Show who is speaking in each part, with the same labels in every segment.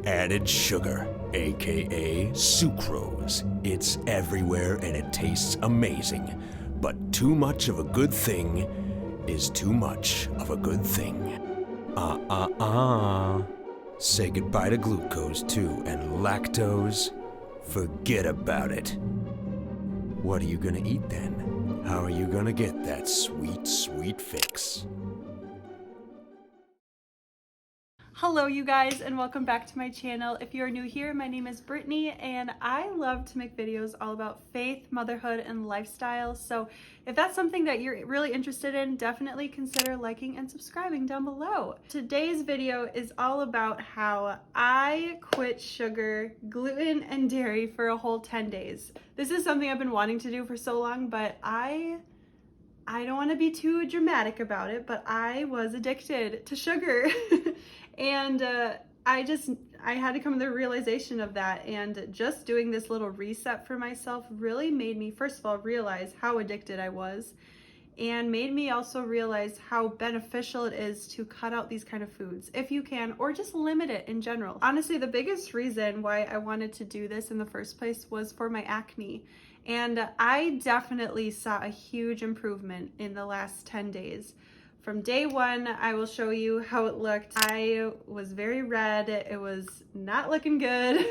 Speaker 1: Added sugar, aka sucrose. It's everywhere and it tastes amazing. But too much of a good thing is too much of a good thing. Say goodbye to glucose too, and lactose. Forget about it. What are you gonna eat then? How are you gonna get that sweet, sweet fix?
Speaker 2: Hello you guys, and welcome back to my channel. If you're new here, my name is Brittany and I love to make videos all about faith, motherhood, and lifestyle. So if that's something that you're really interested in, definitely consider liking and subscribing down below. Today's video is all about how I quit sugar, gluten, and dairy for a whole 10 days. This is something I've been wanting to do for so long, but I don't want to be too dramatic about it, but I was addicted to sugar. And I had to come to the realization of that, and just doing this little reset for myself really made me, first of all, realize how addicted I was, and made me also realize how beneficial it is to cut out these kind of foods if you can, or just limit it in general. Honestly, the biggest reason why I wanted to do this in the first place was for my acne. And I definitely saw a huge improvement in the last 10 days. From day one, I will show you how it looked. I was very red. It was not looking good.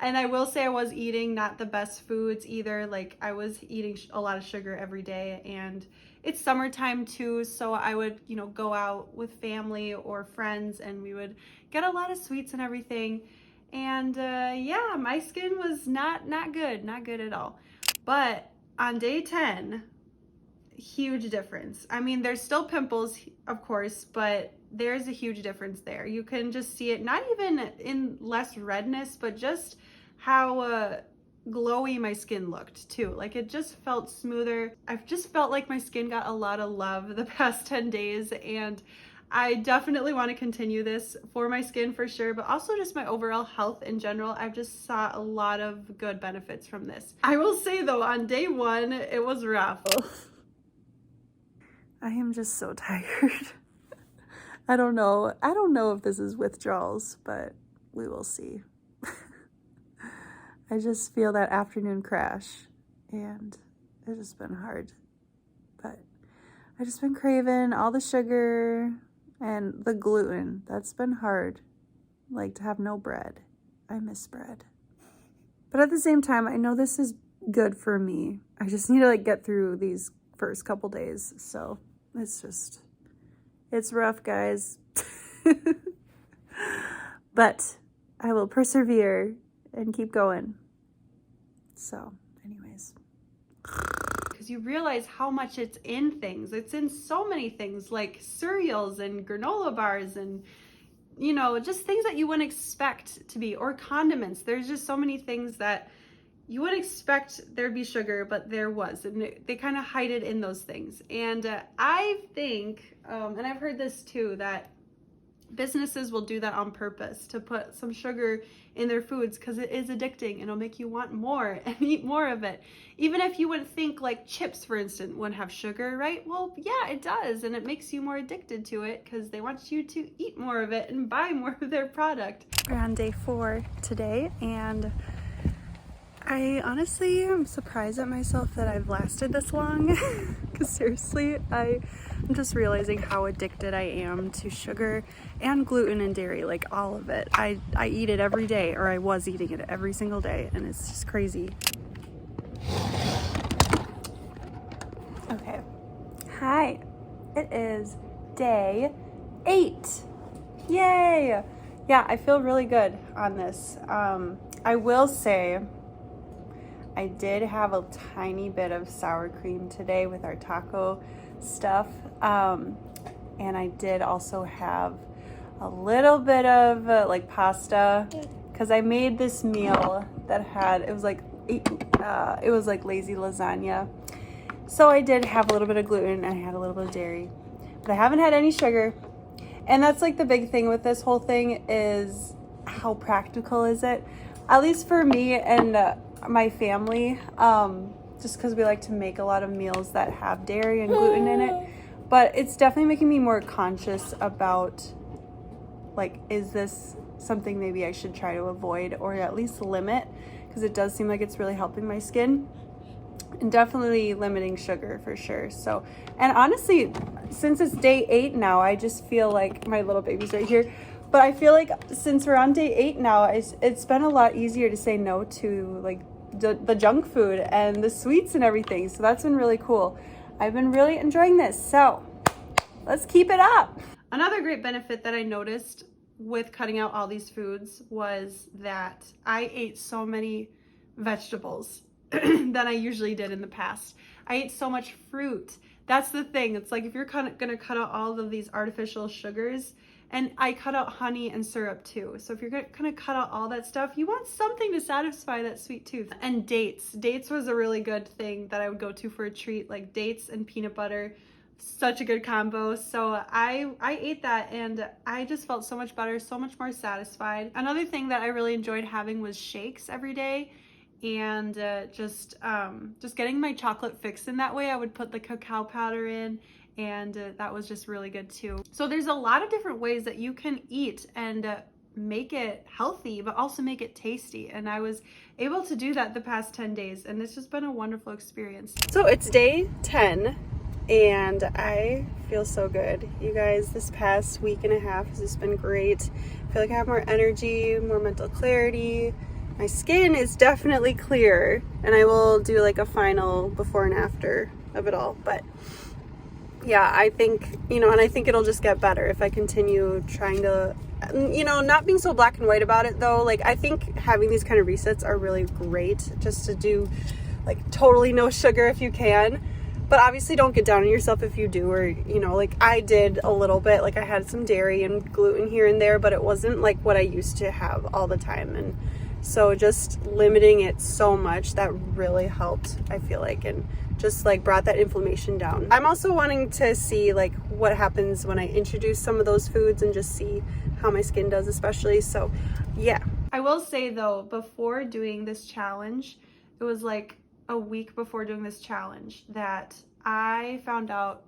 Speaker 2: And I will say I was eating not the best foods either. Like, I was eating a lot of sugar every day, and it's summertime too. So I would, go out with family or friends, and we would get a lot of sweets and everything. And yeah, my skin was not good at all. But on day 10, huge difference. I mean, there's still pimples, of course, but there's a huge difference there. You can just see it, not even in less redness, but just how glowy my skin looked too. Like, it just felt smoother. I've just felt like my skin got a lot of love the past 10 days, and I definitely want to continue this for my skin for sure, but also just my overall health in general. I've just saw a lot of good benefits from this. I will say though, on day one, it was rough. I am just so tired. I don't know if this is withdrawals, but we will see. I just feel that afternoon crash, and it's just been hard. But I've just been craving all the sugar and the gluten. That's been hard. Like, to have no bread. I miss bread. But at the same time, I know this is good for me. I just need to get through these first couple days. So it's rough, guys. But I will persevere and keep going. So anyways, because you realize how much it's in things. It's in so many things, like cereals and granola bars and, just things that you wouldn't expect to be, or condiments. There's just so many things that you would expect there'd be sugar, but there was, and they kind of hide it in those things. And I think, and I've heard this too, that businesses will do that on purpose to put some sugar in their foods because it is addicting and it'll make you want more and eat more of it. Even if you would think like chips, for instance, wouldn't have sugar, right? Well, yeah, it does, and it makes you more addicted to it because they want you to eat more of it and buy more of their product. We're on day 4 today, and I honestly am surprised at myself that I've lasted this long. Because seriously, I'm just realizing how addicted I am to sugar and gluten and dairy, like all of it. I eat it every day, or I was eating it every single day, and it's just crazy. Okay. Hi. It is day 8. Yay! Yeah, I feel really good on this. I will say, I did have a tiny bit of sour cream today with our taco stuff. And I did also have a little bit of pasta, because I made this meal that had, it was like lazy lasagna. So I did have a little bit of gluten and I had a little bit of dairy, but I haven't had any sugar. And that's like the big thing with this whole thing, is how practical is it? At least for me and my family, just because we like to make a lot of meals that have dairy and gluten in it. But it's definitely making me more conscious about, like, is this something maybe I should try to avoid or at least limit, because it does seem like it's really helping my skin. And definitely limiting sugar for sure. So, and honestly, since it's day 8 now, I just feel like my little baby's right here. But I feel like since we're on day 8 now, it's been a lot easier to say no to like the junk food and the sweets and everything. So that's been really cool. I've been really enjoying this. So let's keep it up. Another great benefit that I noticed with cutting out all these foods was that I ate so many vegetables than I usually did in the past. I ate so much fruit. That's the thing. It's like if you're gonna cut out all of these artificial sugars, and I cut out honey and syrup too. So if you're gonna cut out all that stuff, you want something to satisfy that sweet tooth. And dates. Dates was a really good thing that I would go to for a treat, like dates and peanut butter. Such a good combo. So I ate that and I just felt so much better, so much more satisfied. Another thing that I really enjoyed having was shakes every day. And just getting my chocolate fix in that way. I would put the cacao powder in, and that was just really good too. So there's a lot of different ways that you can eat and make it healthy, but also make it tasty. And I was able to do that the past 10 days, and it's just been a wonderful experience. So it's day 10, and I feel so good. You guys, this past week and a half has just been great. I feel like I have more energy, more mental clarity. My skin is definitely clear, and I will do like a final before and after of it all. But yeah, I think, and I think it'll just get better if I continue trying to, not being so black and white about it though. Like, I think having these kind of resets are really great, just to do like totally no sugar if you can. But obviously don't get down on yourself if you do, or, like I did a little bit, like I had some dairy and gluten here and there, but it wasn't like what I used to have all the time. And so just limiting it so much, that really helped, I feel like, and just like brought that inflammation down. I'm also wanting to see like what happens when I introduce some of those foods and just see how my skin does especially. So yeah. I will say though, before doing this challenge, it was like a week before doing this challenge that I found out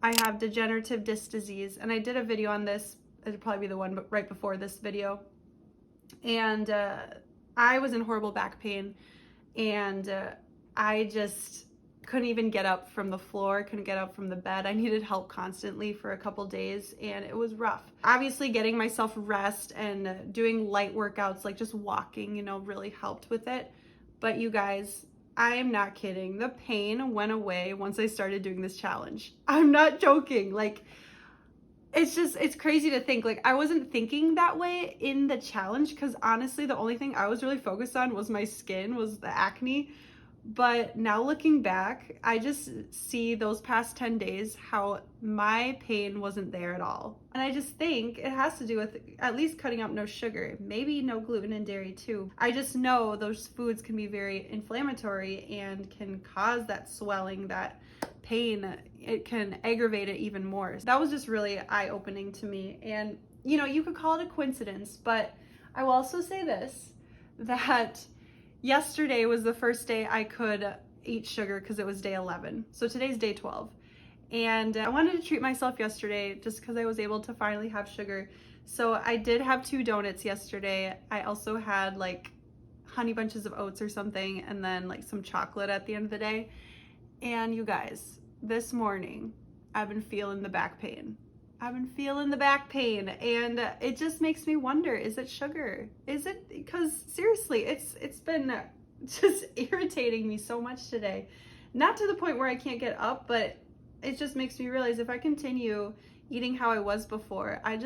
Speaker 2: I have degenerative disc disease, and I did a video on this. It'd probably be the one right before this video. And I was in horrible back pain, and I just couldn't even get up from the floor, couldn't get up from the bed. I needed help constantly for a couple days, and it was rough. Obviously getting myself rest and doing light workouts, like just walking, really helped with it. But you guys, I am not kidding. The pain went away once I started doing this challenge. I'm not joking. Like, it's crazy to think, like, I wasn't thinking that way in the challenge, because honestly, the only thing I was really focused on was my skin, was the acne. But now looking back, I just see those past 10 days how my pain wasn't there at all. And I just think it has to do with at least cutting out no sugar, maybe no gluten and dairy too. I just know those foods can be very inflammatory and can cause that swelling, that pain. It can aggravate it even more. That was just really eye-opening to me. And you could call it a coincidence, but I will also say this, that yesterday was the first day I could eat sugar because it was day 11. So today's day 12. And I wanted to treat myself yesterday just because I was able to finally have sugar. So I did have 2 donuts yesterday. I also had like honey bunches of oats or something, and then like some chocolate at the end of the day. And you guys, this morning, I've been feeling the back pain. And it just makes me wonder, is it sugar? Is it, because seriously, it's been just irritating me so much today. Not to the point where I can't get up, but it just makes me realize if I continue eating how I was before, I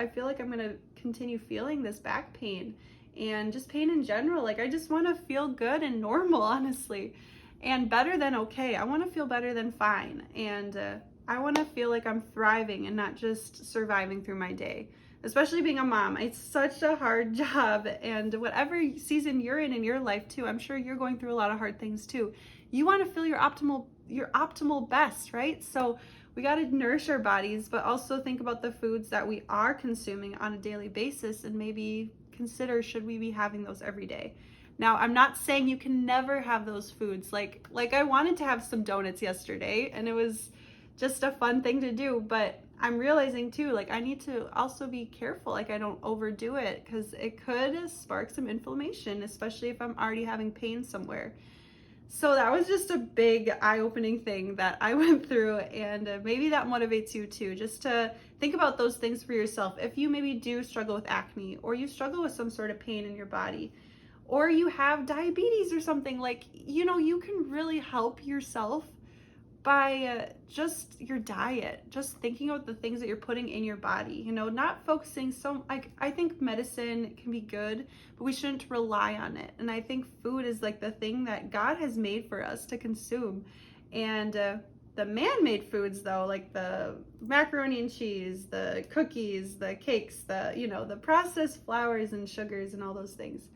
Speaker 2: feel like I'm gonna continue feeling this back pain and just pain in general. Like, I just want to feel good and normal, honestly, and better than okay. I want to feel better than fine, and I want to feel like I'm thriving and not just surviving through my day. Especially being a mom, it's such a hard job, and whatever season you're in your life too, I'm sure you're going through a lot of hard things too. You want to feel your optimal best, right? So we got to nourish our bodies, but also think about the foods that we are consuming on a daily basis, and maybe consider, should we be having those every day? Now, I'm not saying you can never have those foods. Like I wanted to have some donuts yesterday, and it was just a fun thing to do, but I'm realizing too, like I need to also be careful, like I don't overdo it because it could spark some inflammation, especially if I'm already having pain somewhere. So that was just a big eye-opening thing that I went through, and maybe that motivates you too, just to think about those things for yourself. If you maybe do struggle with acne, or you struggle with some sort of pain in your body, or you have diabetes or something, like, you can really help yourself by just your diet, just thinking about the things that you're putting in your body, not focusing so, like, I think medicine can be good, but we shouldn't rely on it. And I think food is like the thing that God has made for us to consume. And the man-made foods though, like the macaroni and cheese, the cookies, the cakes, the processed flours and sugars and all those things,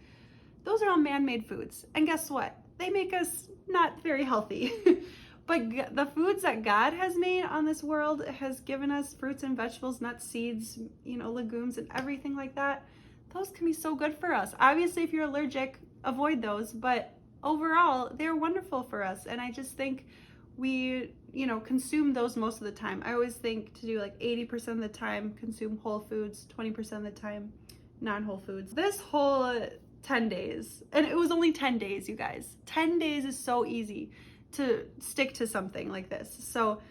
Speaker 2: those are all man-made foods. And guess what? They make us not very healthy. But the foods that God has made on this world has given us fruits and vegetables, nuts, seeds, legumes and everything like that. Those can be so good for us. Obviously, if you're allergic, avoid those, but overall, they're wonderful for us. And I just think we, consume those most of the time. I always think to do like 80% of the time, consume whole foods, 20% of the time, non-whole foods. This whole 10 days, and it was only 10 days, you guys. 10 days is so easy to stick to something like this. So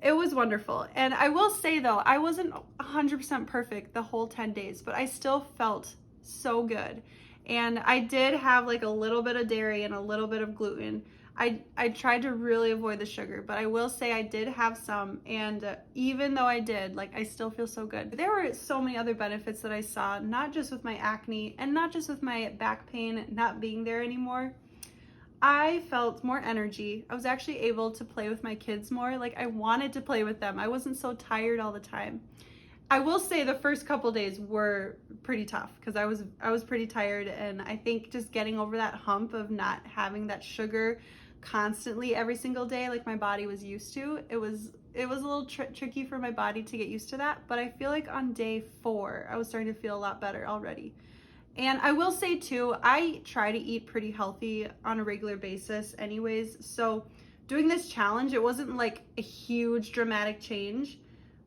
Speaker 2: it was wonderful. And I will say though, I wasn't 100% perfect the whole 10 days, but I still felt so good. And I did have like a little bit of dairy and a little bit of gluten. I tried to really avoid the sugar, but I will say I did have some. And even though I did, like, I still feel so good. There were so many other benefits that I saw, not just with my acne and not just with my back pain not being there anymore. I felt more energy. I was actually able to play with my kids more. Like, I wanted to play with them. I wasn't so tired all the time. I will say the first couple days were pretty tough because I was pretty tired, and I think just getting over that hump of not having that sugar constantly every single day like my body was used to, it was a little tricky for my body to get used to that. But I feel like on day 4 I was starting to feel a lot better already. And I will say too, I try to eat pretty healthy on a regular basis anyways. So doing this challenge, it wasn't like a huge dramatic change,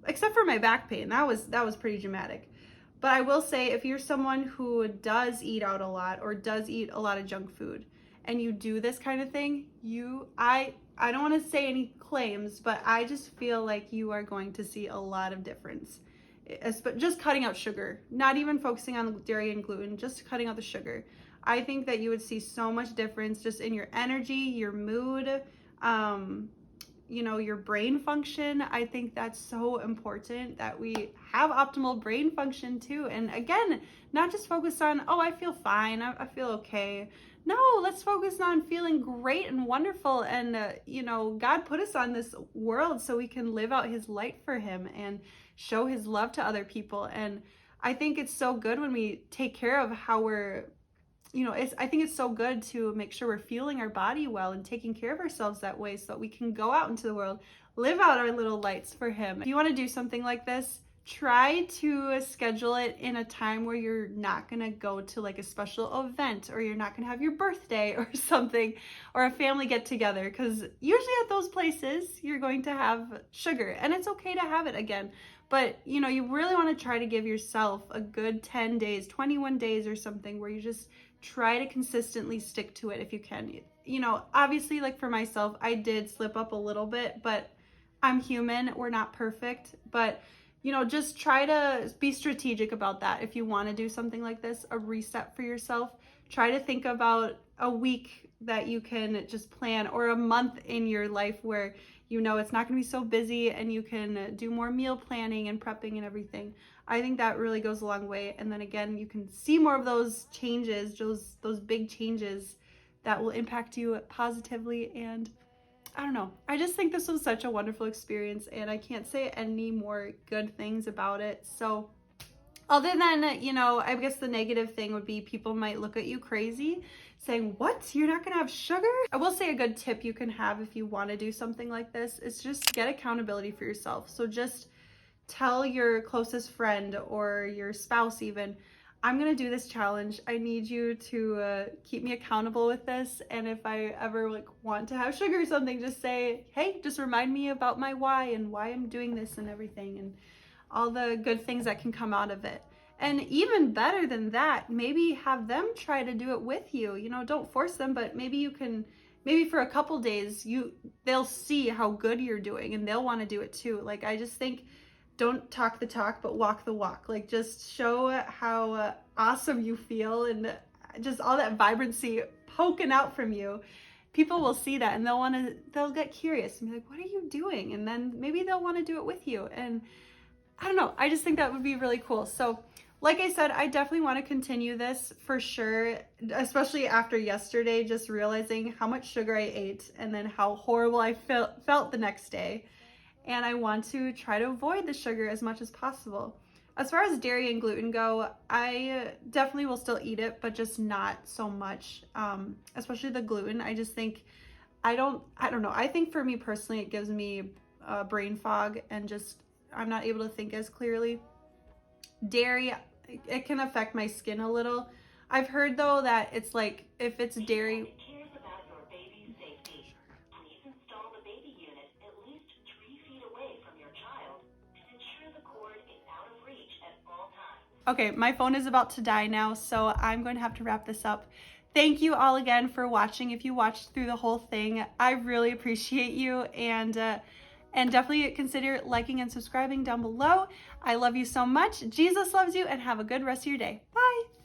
Speaker 2: except for my back pain. That was pretty dramatic. But I will say, if you're someone who does eat out a lot or does eat a lot of junk food and you do this kind of thing, I don't want to say any claims, but I just feel like you are going to see a lot of difference. Just cutting out sugar, not even focusing on dairy and gluten, just cutting out the sugar. I think that you would see so much difference just in your energy, your mood, your brain function. I think that's so important that we have optimal brain function too. And again, not just focus on, oh, I feel fine, I feel okay. No, let's focus on feeling great and wonderful. And, God put us on this world so we can live out his light for him and show his love to other people. And I think it's so good when we take care of how we're, I think it's so good to make sure we're fueling our body well and taking care of ourselves that way so that we can go out into the world, live out our little lights for him. If you want to do something like this, try to schedule it in a time where you're not going to go to like a special event, or you're not going to have your birthday or something, or a family get together, because usually at those places you're going to have sugar, and it's okay to have it again. But you really want to try to give yourself a good 10 days, 21 days or something, where you just try to consistently stick to it if you can. Obviously, like for myself, I did slip up a little bit, but I'm human, we're not perfect. But just try to be strategic about that. If you want to do something like this, a reset for yourself, try to think about a week that you can just plan, or a month in your life where it's not going to be so busy and you can do more meal planning and prepping and everything. I think that really goes a long way. And then again, you can see more of those changes, those big changes that will impact you positively. And I don't know, I just think this was such a wonderful experience, and I can't say any more good things about it. So other than, I guess the negative thing would be people might look at you crazy saying, what, you're not gonna have sugar? I will say a good tip you can have if you want to do something like this is just get accountability for yourself. So just tell your closest friend or your spouse even, I'm gonna do this challenge. I need you to keep me accountable with this. And if I ever like want to have sugar or something, just say, hey, just remind me about my why and why I'm doing this and everything and all the good things that can come out of it. And even better than that, maybe have them try to do it with you. You know, don't force them, but maybe you can, maybe for a couple days, they'll see how good you're doing and they'll want to do it too. Like, I just think, don't talk the talk, but walk the walk. Like, just show how awesome you feel and just all that vibrancy poking out from you. People will see that and they'll get curious and be like, what are you doing? And then maybe they'll want to do it with you. And I don't know, I just think that would be really cool. So like I said, I definitely want to continue this for sure, especially after yesterday, just realizing how much sugar I ate and then how horrible I felt the next day. And I want to try to avoid the sugar as much as possible. As far as dairy and gluten go, I definitely will still eat it, but just not so much, especially the gluten. I just think, I don't know. I think for me personally, it gives me brain fog and just, I'm not able to think as clearly. Dairy, it can affect my skin a little. I've heard though that it's like, if it's dairy, okay, my phone is about to die now, so I'm going to have to wrap this up. Thank you all again for watching. If you watched through the whole thing, I really appreciate you, and definitely consider liking and subscribing down below. I love you so much. Jesus loves you, and have a good rest of your day. Bye.